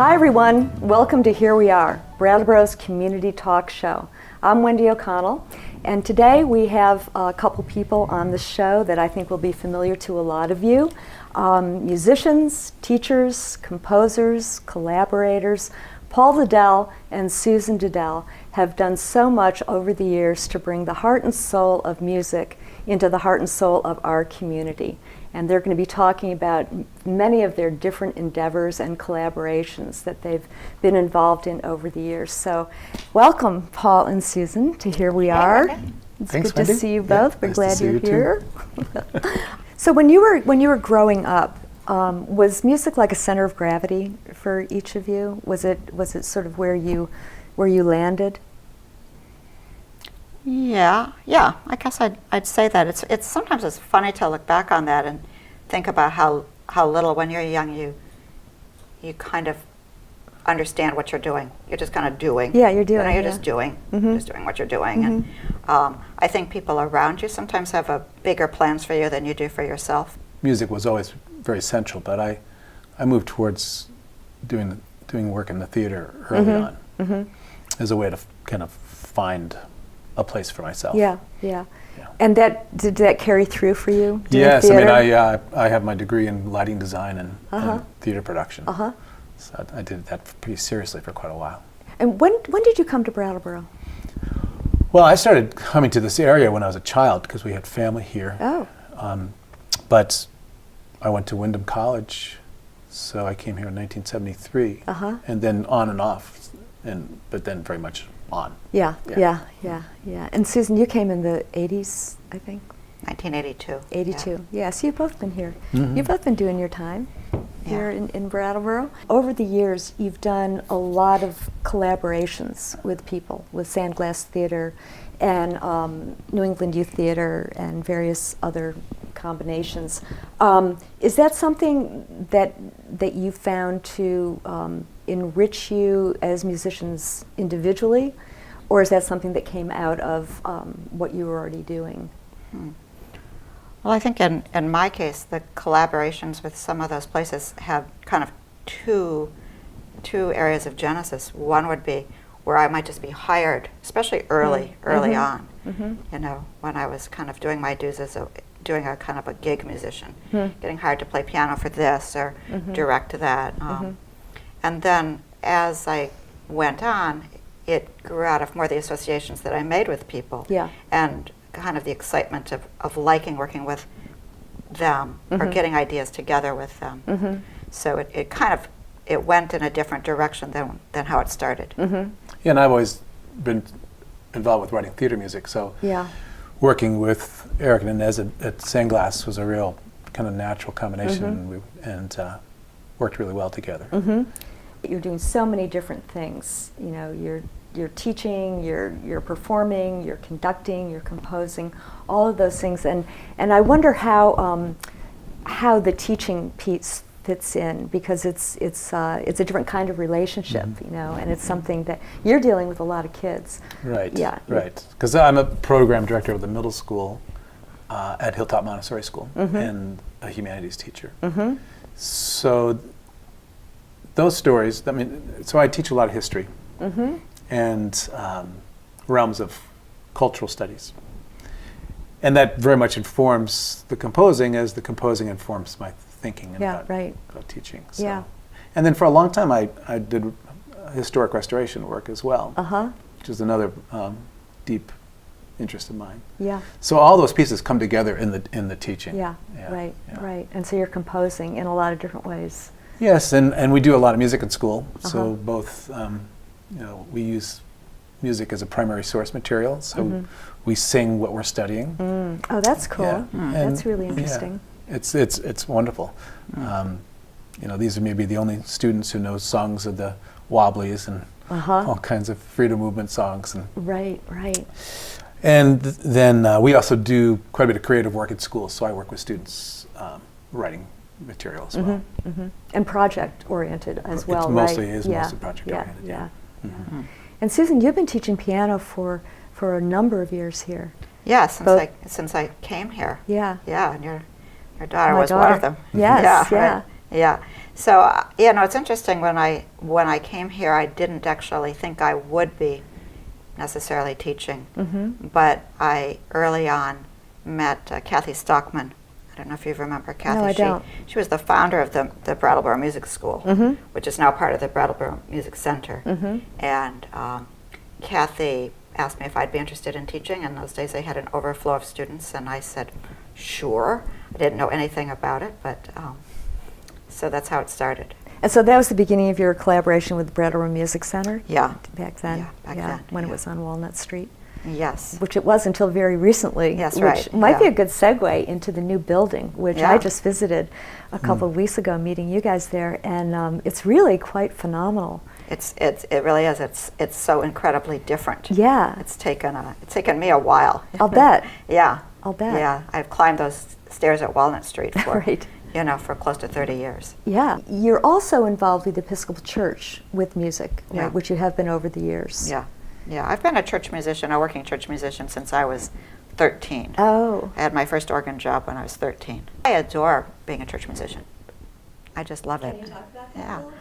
Hi everyone, welcome to Here We Are, Brattleboro's community talk show. I'm Wendy O'Connell, and today we have a couple people on the show that I think will be familiar to a lot of you. Musicians, teachers, composers, collaborators. Paul Dedell and Susan Dedell have done so much over the years to bring the heart and soul of music into the heart and soul of our community. And they're going to be talking about many of their different endeavors and collaborations that they've been involved in over the years. So welcome, Paul and Susan, to Here We Are. It's Thanks, good Wendy. to see you both. We're nice glad to see you're you here. So when you were growing up, was music like a center of gravity for each of you? Was it sort of where you landed? Yeah. I guess I'd say that it's sometimes it's funny to look back on that and think about how little when you're young you kind of understand what you're doing. You're just kind of doing. Yeah, you're doing. You're just doing what you're doing. And I think people around you sometimes have a bigger plans for you than you do for yourself. Music was always very central, but I moved towards doing work in the theater early on as a way to kind of find a place for myself. Yeah. And did that carry through for you? Yes, theater? I mean I have my degree in lighting design and theater production. So I did that pretty seriously for quite a while. And when did you come to Brattleboro? Well, I started coming to this area when I was a child because we had family here. Oh. But I went to Wyndham College, so I came here in 1973, and then on and off, but then very much on. Yeah. And Susan, you came in the 80s, I think? 1982. 82. Yeah, so you've both been here. You've both been doing your time here in Brattleboro. Over the years, you've done a lot of collaborations with people, with Sandglass Theater and New England Youth Theater and various other combinations. Is that something that you found to enrich you as musicians individually, or is that something that came out of what you were already doing? Well, I think in my case, the collaborations with some of those places have kind of two areas of genesis. One would be where I might just be hired, especially early on, you know, when I was kind of doing my dues as doing a kind of a gig musician, getting hired to play piano for this or direct that. And then as I went on, it grew out of more the associations that I made with people and kind of the excitement of liking working with them or getting ideas together with them. So it kind of went in a different direction than how it started. Yeah, and I've always been involved with writing theater music, so working with Eric and Inez at Sandglass was a real kind of natural combination, and worked really well together. You're doing so many different things. You know, you're teaching, you're performing, you're conducting, you're composing, all of those things. And I wonder how the teaching piece fits in, because it's a different kind of relationship, you know, and it's something that you're dealing with a lot of kids. Right. Yeah. Right. Because I'm a program director of the middle school at Hilltop Montessori School and a humanities teacher. So those stories, I mean, so I teach a lot of history and realms of cultural studies. And that very much informs the composing as the composing informs my thinking about teaching. So. And then for a long time I did historic restoration work as well, which is another deep interest of mine. So all those pieces come together in the teaching. Right. And so you're composing in a lot of different ways. Yes, and we do a lot of music in school. So both, you know, we use music as a primary source material. So we sing what we're studying. Oh, that's cool. That's really interesting. It's wonderful. You know, these are maybe the only students who know songs of the Wobblies and all kinds of freedom movement songs. And Right. And then we also do quite a bit of creative work at school. So I work with students writing material as well. And project-oriented as well, It right? mostly is mostly project-oriented. Yeah. And Susan, you've been teaching piano for a number of years here. Yeah, since I came here. Yeah. Yeah, and your daughter My was daughter. one of them. Yes, Yeah. So it's interesting. When I came here, I didn't actually think I would be necessarily teaching, but I early on met Kathy Stockman. I don't know if you remember Kathy. No, I don't. She was the founder of the Brattleboro Music School, which is now part of the Brattleboro Music Center. And Kathy asked me if I'd be interested in teaching. In those days, they had an overflow of students, and I said, sure. I didn't know anything about it, but so that's how it started. And so that was the beginning of your collaboration with the Brattleboro Music Center? Yeah. Back then? Yeah, back then, When it yeah. was on Walnut Street? Yes. Which it was until very recently. That's which right, might be yeah. a good segue into the new building, which Yeah. I just visited a couple of weeks ago, meeting you guys there, and it's really quite phenomenal. It really is. It's so incredibly different. Yeah. It's taken me a while. I'll bet. Yeah. I'll bet. Yeah. I've climbed those stairs at Walnut Street for Right. for close to 30 years. Yeah. You're also involved with the Episcopal Church with music, Yeah. right, which you have been over the years. Yeah. Yeah. I've been a working church musician since I was 13. Oh. I had my first organ job when I was 13. I adore being a church musician. I just love it. Can you talk about that Yeah. a little?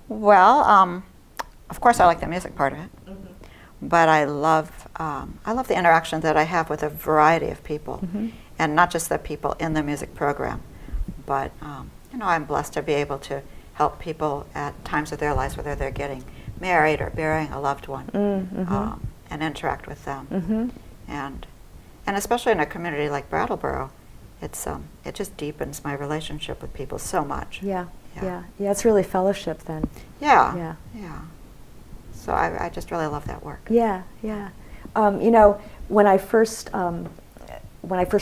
Well, of course, I like the music part of it, but I love the interaction that I have with a variety of people, and not just the people in the music program, but I'm blessed to be able to help people at times of their lives, whether they're getting married or burying a loved one, and interact with them, and especially in a community like Brattleboro, it just deepens my relationship with people so much. Yeah. It's really fellowship then. Yeah. So I just really love that work. Yeah. When I first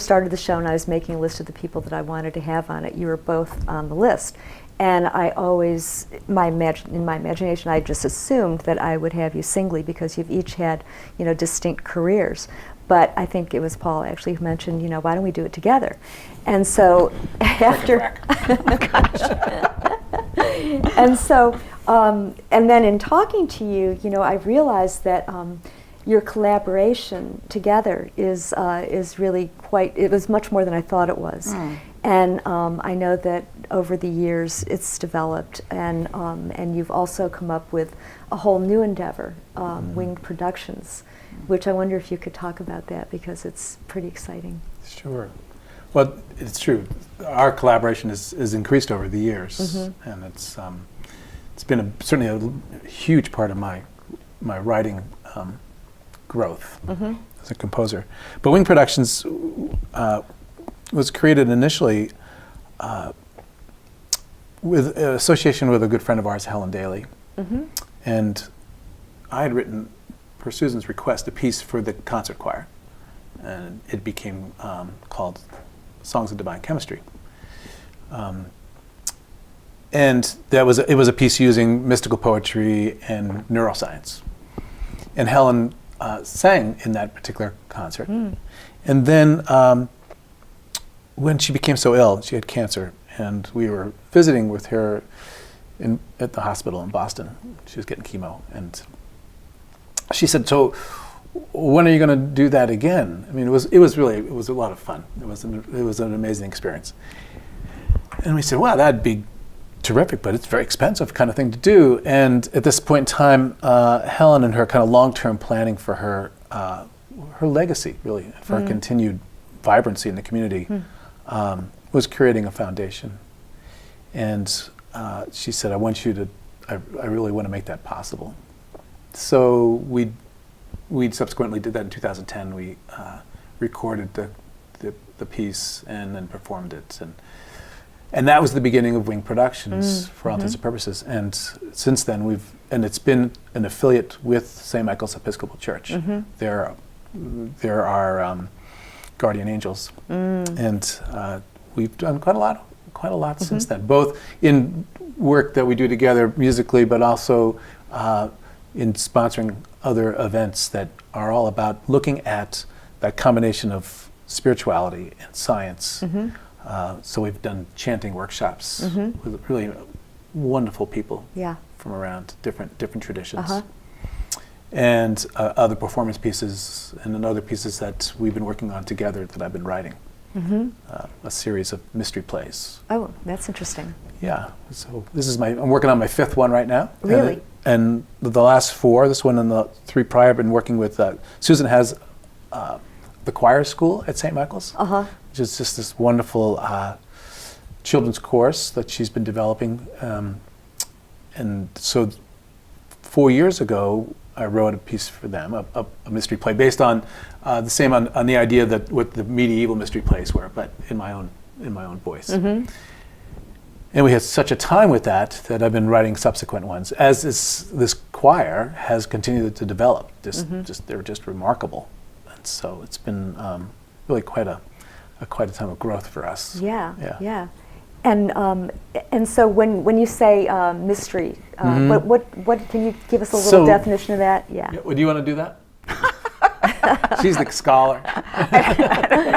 started the show and I was making a list of the people that I wanted to have on it, you were both on the list. And I always, in my imagination, I just assumed that I would have you singly because you've each had, distinct careers. But I think it was Paul actually who mentioned, why don't we do it together? And so after, and then in talking to you, I realized that your collaboration together is really it was much more than I thought it was. And I know that over the years it's developed, and you've also come up with a whole new endeavor, Winged Productions, which I wonder if you could talk about that because it's pretty exciting. Sure. Well, it's true. Our collaboration is increased over the years, and it's been certainly a huge part of my writing growth as a composer. But Wing Productions was created initially with association with a good friend of ours, Helen Daly, and I had written, per Susan's request, a piece for the concert choir, and it became called Songs of Divine Chemistry. And it was a piece using mystical poetry and neuroscience. And Helen sang in that particular concert. And then when she became so ill, she had cancer, and we were visiting with her at the hospital in Boston. She was getting chemo, and she said, "So, when are you going to do that again?" I mean, it was a lot of fun. It was an amazing experience. And we said, "Wow, that'd be terrific, but it's a very expensive kind of thing to do." And at this point in time, Helen and her kind of long-term planning for her legacy, really, for her continued vibrancy in the community, was creating a foundation. And she said, I really want to make that possible. So we subsequently did that in 2010. We recorded the piece and then performed it. And that was the beginning of Wing Productions for all intents and purposes. And since then it's been an affiliate with St. Michael's Episcopal Church. They're our guardian angels. And we've done quite a lot since then, both in work that we do together musically, but also in sponsoring other events that are all about looking at that combination of spirituality and science. So we've done chanting workshops with really wonderful people from around different traditions. And other performance pieces and then other pieces that we've been working on together that I've been writing. a series of mystery plays. Oh, that's interesting. Yeah, so I'm working on my 5th one right now. Really? And the last 4, this one and the 3 prior, I've been working with, Susan has the choir school at St. Michael's, which is just this wonderful children's course that she's been developing. And so 4 years ago, I wrote a piece for them, a mystery play based on the same on the idea that what the medieval mystery plays were, but in my own voice. And we had such a time with that I've been writing subsequent ones. As this choir has continued to develop, they're just remarkable, and so it's been really quite a time of growth for us. Yeah. And so when you say mystery, what can you give us a little definition of that? Yeah. Do you want to do that? She's the scholar.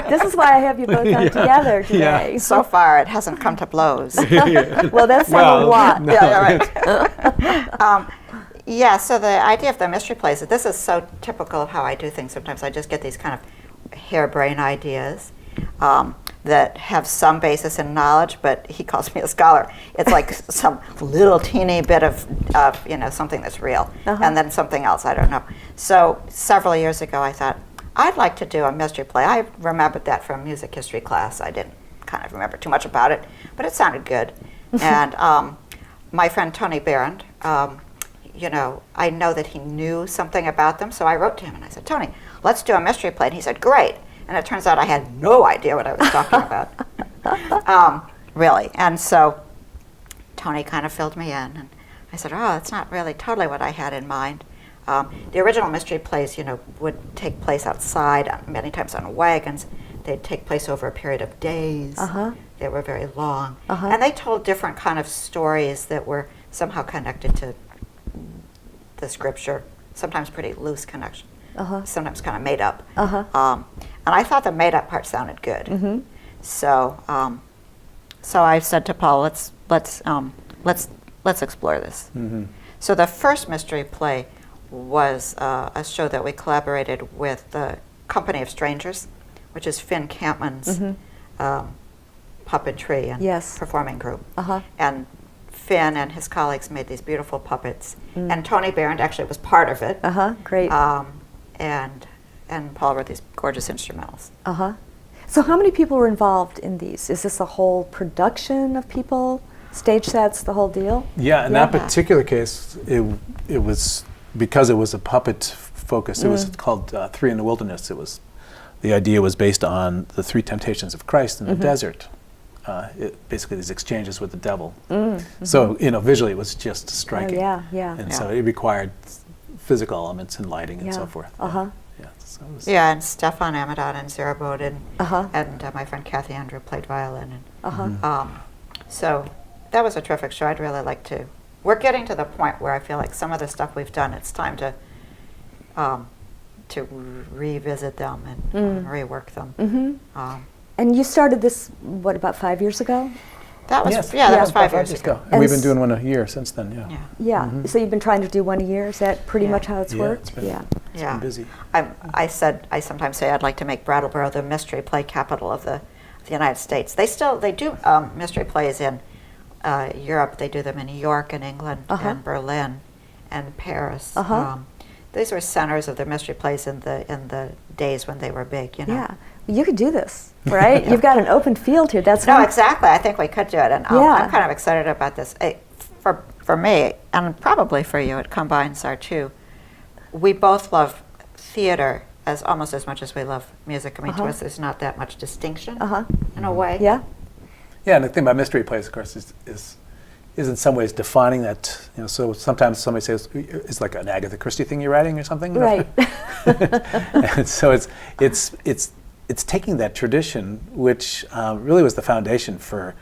This is why I have you both on together today. Yeah. So far, it hasn't come to blows. Well, that's a lot. No. Yeah, so the idea of the mystery plays, this is so typical of how I do things. Sometimes I just get these kind of harebrained ideas that have some basis in knowledge, but he calls me a scholar. It's like some little teeny bit of something that's real, and then something else, I don't know. So several years ago, I thought, I'd like to do a mystery play. I remembered that from music history class. I didn't kind of remember too much about it, but it sounded good. And my friend Tony Barrand, I know that he knew something about them, so I wrote to him and I said, Tony, let's do a mystery play. And he said, great. And it turns out I had no idea what I was talking about, really. And so Tony kind of filled me in, and I said, oh, that's not really totally what I had in mind. The original mystery plays, would take place outside, many times on wagons. They'd take place over a period of days. They were very long. And they told different kind of stories that were somehow connected to the scripture, sometimes pretty loose connection. Sometimes kind of made up, and I thought the made up part sounded good. So I said to Paul, let's explore this. So the first mystery play was a show that we collaborated with the Company of Strangers, which is Finn Campman's puppetry and performing group. And Finn and his colleagues made these beautiful puppets, and Tony Barrand actually was part of it. Great. And Paul wrote these gorgeous instrumentals. So how many people were involved in these? Is this a whole production of people, stage sets, the whole deal? Yeah, in that particular case, it was, because it was a puppet focus, it was called Three in the Wilderness. The idea was based on the 3 temptations of Christ in the desert. Basically these exchanges with the devil. So, visually it was just striking. And so it required physical elements and lighting and so forth. And Stefan Amadon and Zara Bowden and my friend Kathy Andrew played violin. So that was a terrific show. I'd really like to. We're getting to the point where I feel like some of the stuff we've done, it's time to revisit them and rework them. And you started this, about 5 years ago? That was 5 years ago. And we've been doing one a year since then, So you've been trying to do one a year? Is that pretty much how it's worked? It's been busy. I sometimes say I'd like to make Brattleboro the mystery play capital of the United States. They do mystery plays in Europe. They do them in New York and England and Berlin and Paris. These were centers of the mystery plays in the days when they were big, Yeah. You could do this, right? You've got an open field here. Exactly. I think we could do it, and I'm kind of excited about this. For me, and probably for you, it combines our two. We both love theater almost as much as we love music. I mean, to us, there's not that much distinction in a way. Yeah, and the thing about mystery plays, of course, is in some ways defining that. So sometimes somebody says it's like an Agatha Christie thing you're writing or something, right? And so it's taking that tradition, which really was the foundation for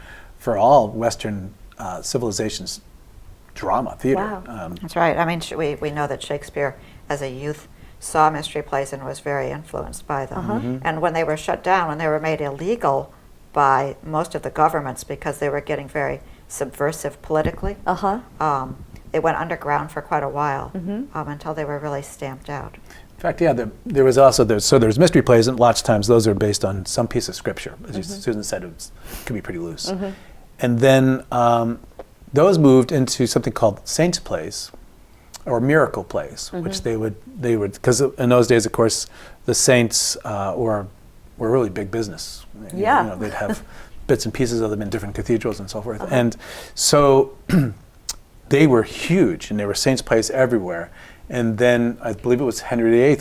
all Western civilizations' drama, theater. Wow. That's right. I mean, we know that Shakespeare, as a youth, saw mystery plays and was very influenced by them. And when they were shut down, when they were made illegal by most of the governments because they were getting very subversive politically, they went underground for quite a while until they were really stamped out. In fact, yeah, there was also there's mystery plays, and lots of times those are based on some piece of scripture. As Susan said, it could be pretty loose. And then those moved into something called saints plays, or miracle plays, which they would because in those days, of course, the saints were really big business. Yeah. You know, they'd have bits and pieces of them in different cathedrals and so forth, and so they were huge, and there were saints plays everywhere. And then I believe it was Henry VIII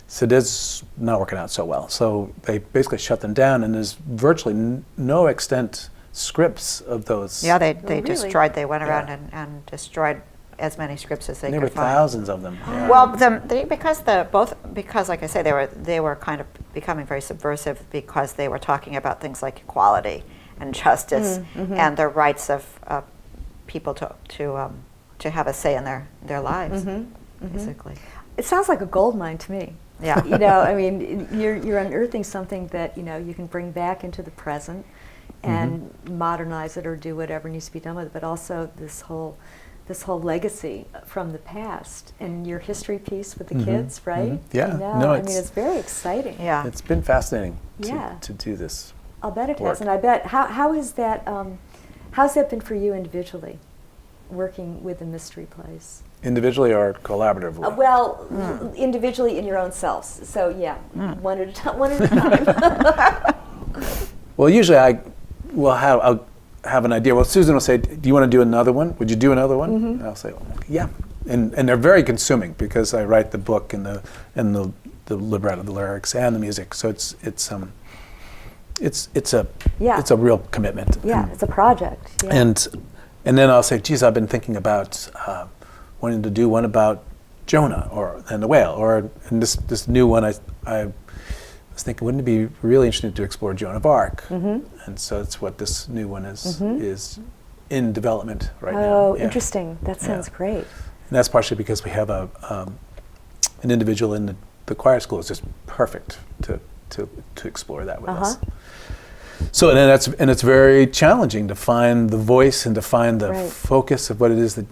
said, "This is not working out so well." So they basically shut them down, and there's virtually no extant scripts of those. Yeah, they really? destroyed. They went around and destroyed as many scripts as they There could were find. thousands of them. Yeah. Well, because like I say, they were kind of becoming very subversive because they were talking about things like equality and justice and the rights of people to have a say in their lives, basically. It sounds like a gold mine to me. Yeah. You know, I mean, you're unearthing something that, you know, you can bring back into the present and modernize it or do whatever needs to be done with it, but also this whole legacy from the past and your history piece with the kids, right? Yeah. You know, No, I mean, it's very exciting. Yeah. It's been fascinating Yeah. to do this. I'll bet it work. has, and I bet how has that how's that been for you individually, working with the mystery plays? Individually or collaboratively? Well, individually in your own selves. So yeah, one at a time. One at a time. Well, usually I'll have an idea. Well, Susan will say, "Do you want to do another one? Would you do another one?" And I'll say, "Yeah." And they're very consuming because I write the book and the libretto, the lyrics, and the music. So it's a real commitment. Yeah, it's a project. Yeah. And then I'll say, "Geez, I've been thinking about wanting to do one about Jonah and the whale, and this new one I was thinking, wouldn't it be really interesting to explore Joan of Arc?" And so that's what this new one is in development right now. Oh, Yeah. interesting. That sounds great. And that's partially because we have an individual in the choir school is just perfect to explore that with us. So and it's very challenging to find the voice and to find the focus of what it is that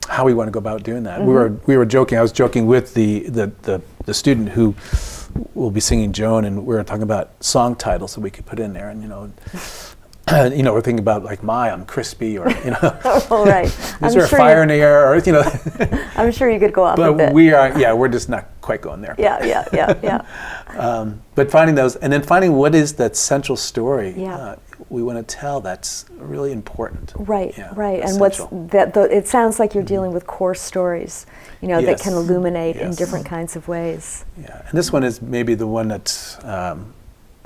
how we want to go about doing that. We were joking. I was joking with the student who will be singing Joan, and we were talking about song titles that we could put in there, and we're thinking about like I'm crispy, or Oh, right. is there a fire in the air, or I'm sure you could go up a bit. But we're just not quite going there. Yeah. But finding those, and then finding what is that central story we want to tell, that's really important. Right. And essential. what's that? It sounds like you're dealing with core stories, that can illuminate in different kinds of ways. Yeah, and this one is maybe the one that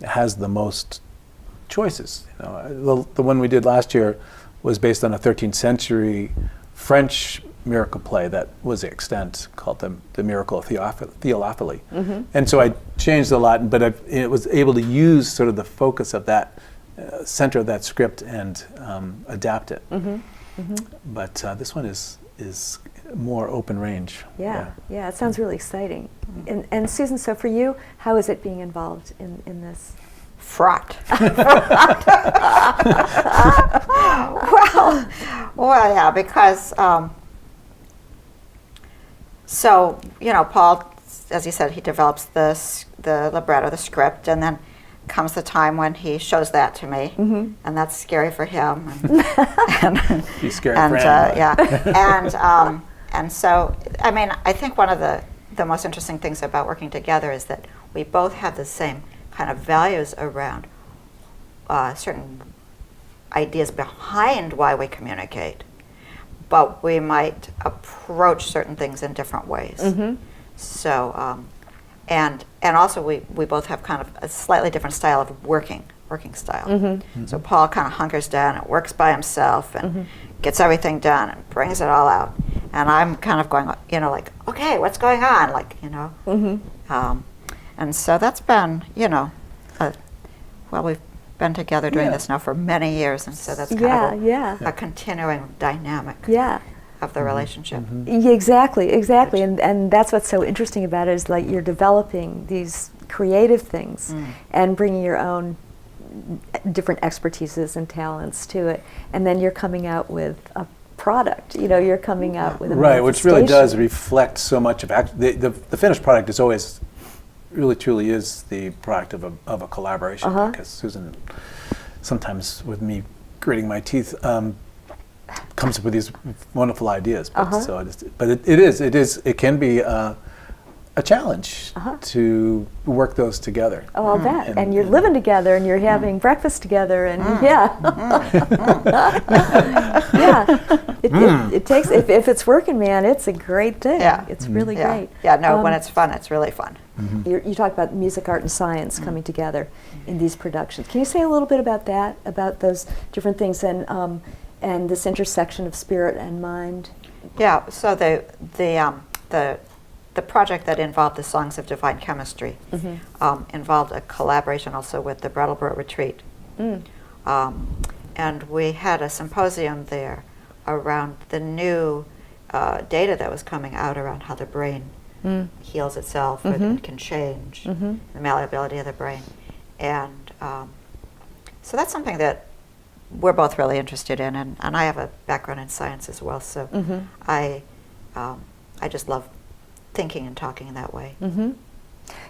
has the most choices. The one we did last year was based on a 13th century French miracle play that was extant, called the Miracle of Theophily. And so I changed a lot, but it was able to use sort of the focus of that center of that script and adapt it. But this one is more open range. Yeah, it sounds really exciting. And Susan, so for you, how is it being involved in this? Fraught. well, yeah, because Paul, as he said, he develops the libretto, the script, and then comes the time when he shows that to me, and that's scary for him. And He's scary for him. And so, I mean, I think one of the most interesting things about working together is that we both have the same kind of values around certain ideas behind why we communicate, but we might approach certain things in different ways. So, and also we both have kind of a slightly different style of working style. So Paul kind of hunkers down and works by himself and gets everything done and brings it all out. And I'm kind of going, like, okay, what's going on? And so that's been, we've been together doing this now for many years, and so that's kind of a continuing dynamic of the relationship. Yeah, exactly. And that's what's so interesting about it, is like you're developing these creative things and bringing your own different expertises and talents to it, and then you're coming out with product. You know, you're coming out with a right, which really does manifestation. reflect so much of the finished product is always really truly is the product of a collaboration, because Susan sometimes with me gritting my teeth comes up with these wonderful ideas, but so it can be a challenge to work those together. Oh, I'll bet. And you're living together, and you're having breakfast together, and yeah. It takes, if it's working, man, it's a great thing. Yeah. It's really Yeah. great. Yeah, no, when it's fun, it's really fun. You talk about music, art, and science coming together in these productions. Can you say a little bit about that, about those different things, and this intersection of spirit and mind? Yeah, so the project that involved the Songs of Divine Chemistry involved a collaboration also with the Brattleboro Retreat. And we had a symposium there around the new data that was coming out around how the brain heals itself and can change, the malleability of the brain. And so that's something that we're both really interested in, and I have a background in science as well, so I just love thinking and talking that way.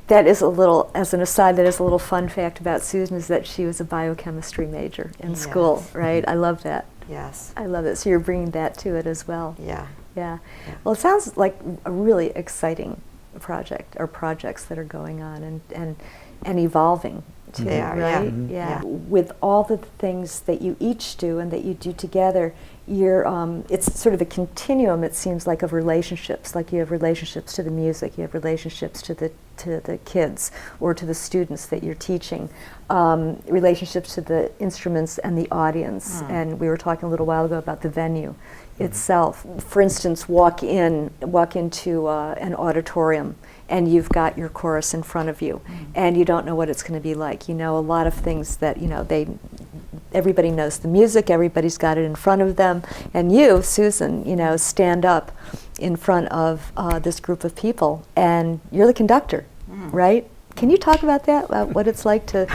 That is a little, as an aside, that is a little fun fact about Susan, is that she was a biochemistry major in school, right? I love that. Yes. I love it. So you're bringing that to it as well. Yeah. Yeah. Well, it sounds like a really exciting project, or projects that are going on and evolving too, They are, right? yeah. With all the things that you each do and that you do together, you're it's sort of a continuum, it seems like, of relationships. Like you have relationships to the music, you have relationships to the kids or to the students that you're teaching, relationships to the instruments and the audience. And we were talking a little while ago about the venue itself. For instance, walk into an auditorium, and you've got your chorus in front of you, and you don't know what it's going to be like. You know, a lot of things that, everybody knows the music, everybody's got it in front of them, and you, Susan, stand up in front of this group of people, and you're the conductor, right? Can you talk about that, about what it's like to...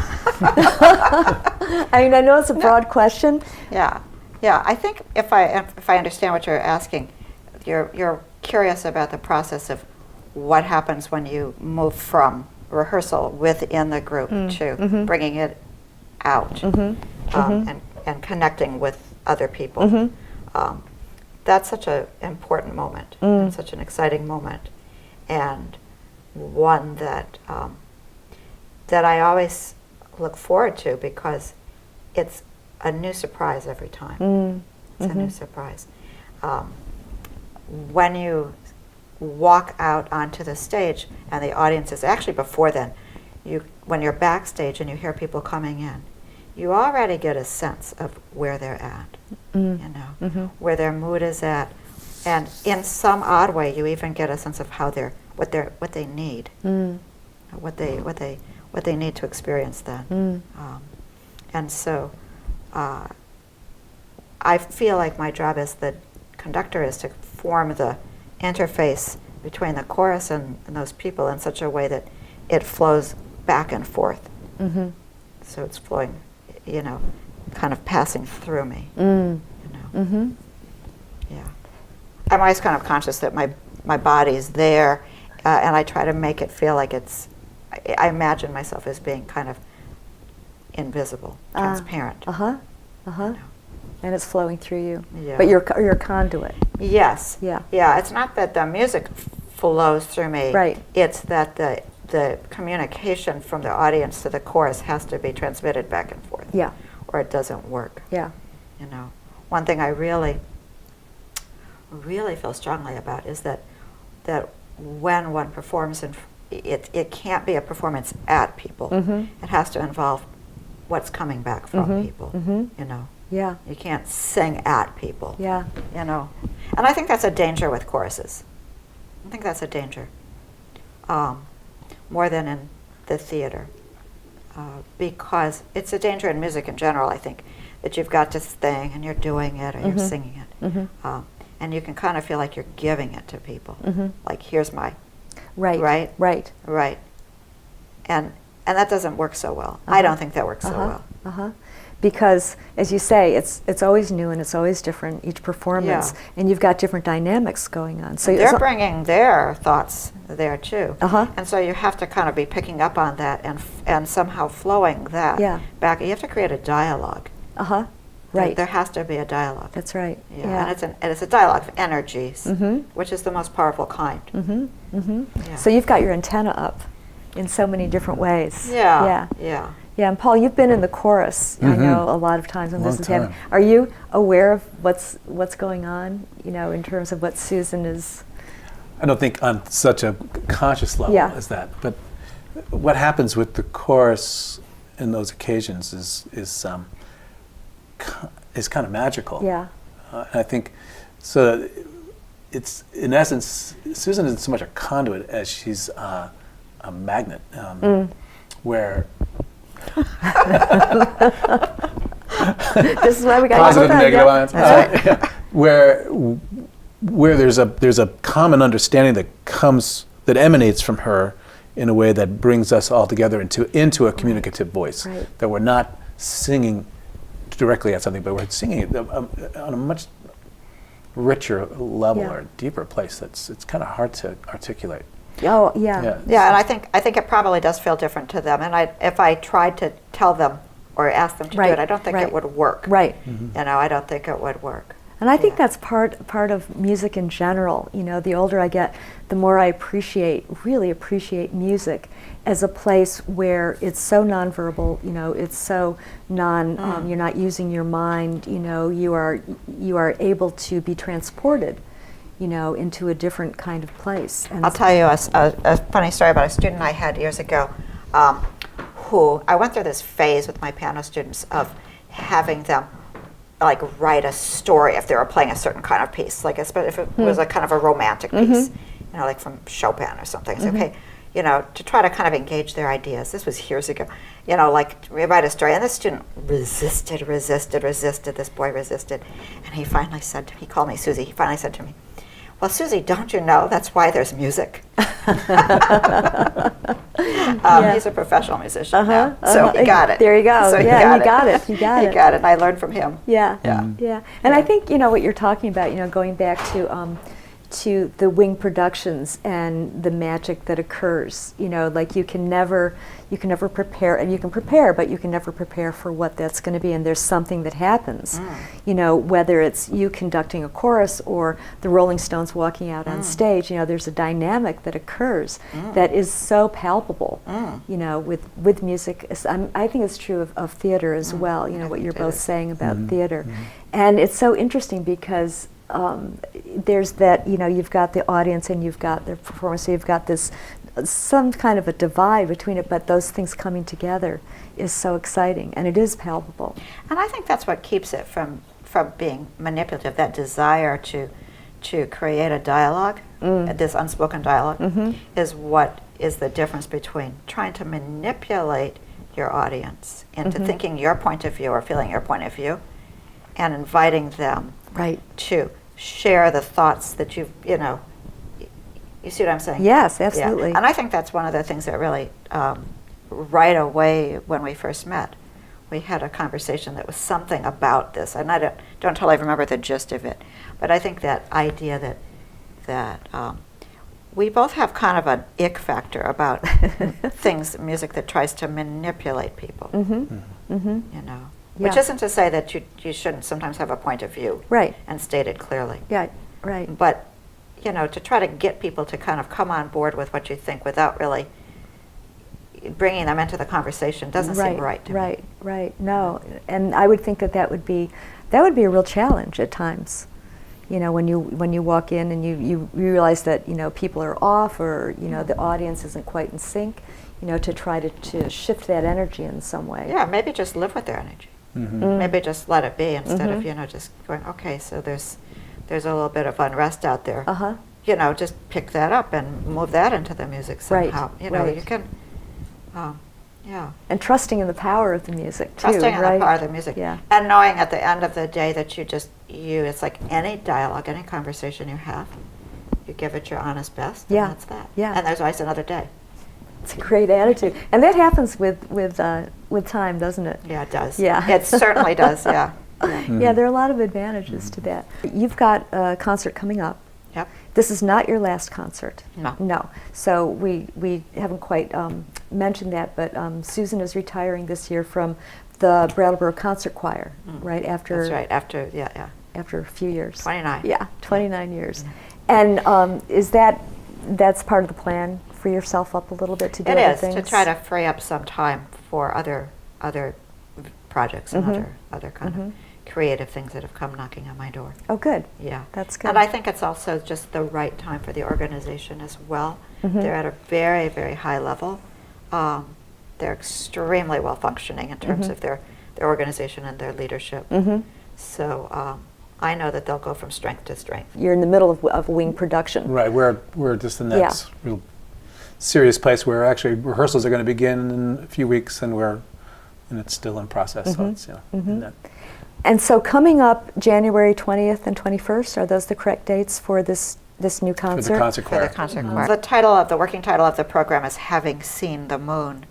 I mean, I know it's a broad question. Yeah. I think if I understand what you're asking, you're curious about the process of what happens when you move from rehearsal within the group to bringing it out and connecting with other people. That's such an important moment, and such an exciting moment, and one that that I always look forward to, because it's a new surprise every time. It's a new surprise. When you walk out onto the stage, and the audience is actually, before then, when you're backstage and you hear people coming in, you already get a sense of where they're at, where their mood is at, and in some odd way, you even get a sense of how what they need, what they need to experience then, and so I feel like my job as the conductor is to form the interface between the chorus and those people in such a way that it flows back and forth. So it's flowing, kind of passing through me. Yeah. I'm always kind of conscious that my body's there, and I try to make it feel like I imagine myself as being kind of invisible, transparent. And it's flowing through you. Yeah. But you're a conduit. Yes. Yeah. It's not that the music flows through me. Right. It's that the communication from the audience to the chorus has to be transmitted back and forth. Yeah. Or it doesn't work. Yeah. One thing I really feel strongly about is that when one performs, it can't be a performance at people. It has to involve what's coming back from people. Yeah. You can't sing at people. Yeah. And I think that's a danger with choruses. I think that's a danger, more than in the theater, because it's a danger in music in general, I think, that you've got to sing and you're doing it or you're singing it, and you can kind of feel like you're giving it to people, like, here's my... Right. And that doesn't work so well. I don't think that works so well. because, as you say, it's always new and it's always different each performance, and you've got different dynamics going on. So they're bringing their thoughts there too, Uh-huh. and so you have to kind of be picking up on that and somehow flowing that back. You have to create a dialogue. Right. There has to be a dialogue. That's right. Yeah. And it's a dialogue of energies, which is the most powerful kind. Yeah. So you've got your antenna up in so many different ways. Yeah. And Paul, you've been in the chorus, I know, a lot of times when this is happening. time. Are you aware of what's going on, in terms of what Susan is? I don't think on such a conscious level as that, but what happens with the chorus in those occasions is kind of magical. Yeah. And I think so. It's in essence, Susan isn't so much a conduit as she's a magnet, where This is why we got positive and you. negative ions. Where there's a common understanding that emanates from her in a way that brings us all together into a communicative voice. Right. That we're not singing directly at something, but we're singing it on a much richer level or deeper place. It's kind of hard to articulate. Oh, yeah. Yeah, and I think it probably does feel different to them. And if I tried to tell them or ask them to do it, I don't think it would work. Right. I don't think it would work. And I think that's part of music in general. The older I get, the more I really appreciate music as a place where it's so nonverbal. It's so you're not using your mind. You are able to be transported, into a different kind of place. And I'll tell you a funny story about a student I had years ago, who I went through this phase with my piano students of having them like write a story if they were playing a certain kind of piece, like if it was a kind of a romantic piece, like from Chopin or something. So, okay, to try to kind of engage their ideas. This was years ago. Like rewrite a story, and this student resisted. This boy resisted, and he finally said to me, he called me Susie. He finally said to me, "Well, Susie, don't you know that's why there's music?" He's a professional musician now, so he got it. There you go. So he got it. He got it, and I learned from him. Yeah. And I think what you're talking about. Going back to the wing productions and the magic that occurs. Like you can never prepare, and you can prepare, but you can never prepare for what that's going to be. And there's something that happens. Whether it's you conducting a chorus or the Rolling Stones walking out on stage. There's a dynamic that occurs that is so palpable. With music. I think it's true of theater as well. What you're both saying about theater, and it's so interesting because. There's that, you've got the audience and you've got the performance, so you've got some kind of a divide between it, but those things coming together is so exciting, and it is palpable. And I think that's what keeps it from being manipulative, that desire to create a dialogue, this unspoken dialogue, is what is the difference between trying to manipulate your audience into thinking your point of view or feeling your point of view, and inviting them to share the thoughts that you see what I'm saying? Yes, absolutely. Yeah. And I think that's one of the things that really, right away when we first met, we had a conversation that was something about this, and I don't totally remember the gist of it, but I think that idea that we both have kind of an ick factor about music that tries to manipulate people, Which isn't to say that you shouldn't sometimes have a point of view, and state it clearly. Yeah, right. But to try to get people to kind of come on board with what you think without really bringing them into the conversation doesn't seem right to me. Right. No, and I would think that would be a real challenge at times. When you walk in and you realize that people are off, or the audience isn't quite in sync. To try to shift that energy in some way. Yeah, maybe just live with their energy. Maybe just let it be instead of just going, okay, so there's a little bit of unrest out there. Just pick that up and move that into the music somehow. You can, And trusting in the power of the music too. Trusting in the power of the music. Yeah. And knowing at the end of the day that it's like any dialogue, any conversation you have, you give it your honest best. And that's that. Yeah. And there's always another day. It's a great attitude, and that happens with time, doesn't it? Yeah, it does. Yeah. It certainly does, yeah. Yeah, there are a lot of advantages to that. You've got a concert coming up. Yep. This is not your last concert. No. No. So we haven't quite mentioned that, but Susan is retiring this year from the Brattleboro Concert Choir, right after. That's right, after a few years. 29. Yeah, 29 years. And is that's part of the plan? Free yourself up a little bit to do It other is, things? to try to free up some time for other projects and other kind of creative things that have come knocking on my door. Oh, good. Yeah. That's good. And I think it's also just the right time for the organization as well. They're at a very, very high level. They're extremely well functioning in terms of their organization and their leadership. So I know that they'll go from strength to strength. You're in the middle of wing production. Right, we're just the next real serious place where actually rehearsals are going to begin in a few weeks, and it's still in process. So it's, in that. And so coming up January 20th and 21st, are those the correct dates for this new concert? For the concert For choir. the concert choir. The working title of the program is Having Seen the Moon,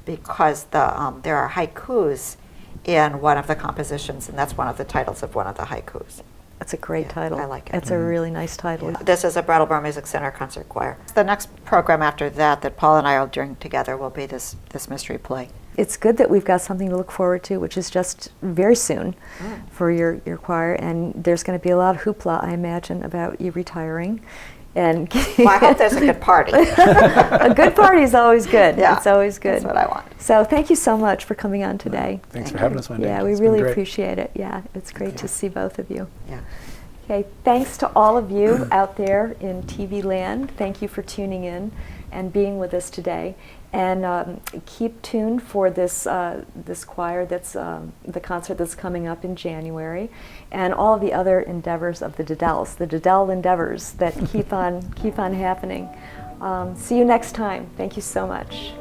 because there are haikus in one of the compositions, and that's one of the titles of one of the haikus. That's a great title. I like it. It's a really nice title. This is a Brattleboro Music Center Concert Choir. The next program after that Paul and I are doing together will be this mystery play. It's good that we've got something to look forward to, which is just very soon for your choir, and there's going to be a lot of hoopla, I imagine, about you retiring. And Well, I hope there's a good party. a good party is always good. Yeah, it's always good. That's what I want. So thank you so much for coming on today. Thanks for having us, Wendy. Yeah, we It's been really great. appreciate it. Yeah, it's great to see both of you. Yeah. Okay, thanks to all of you out there in TV land. Thank you for tuning in and being with us today. And keep tuned for this choir that's the concert that's coming up in January, and all the other endeavors of the Dedells, the Dedell endeavors that keep on happening. See you next time. Thank you so much.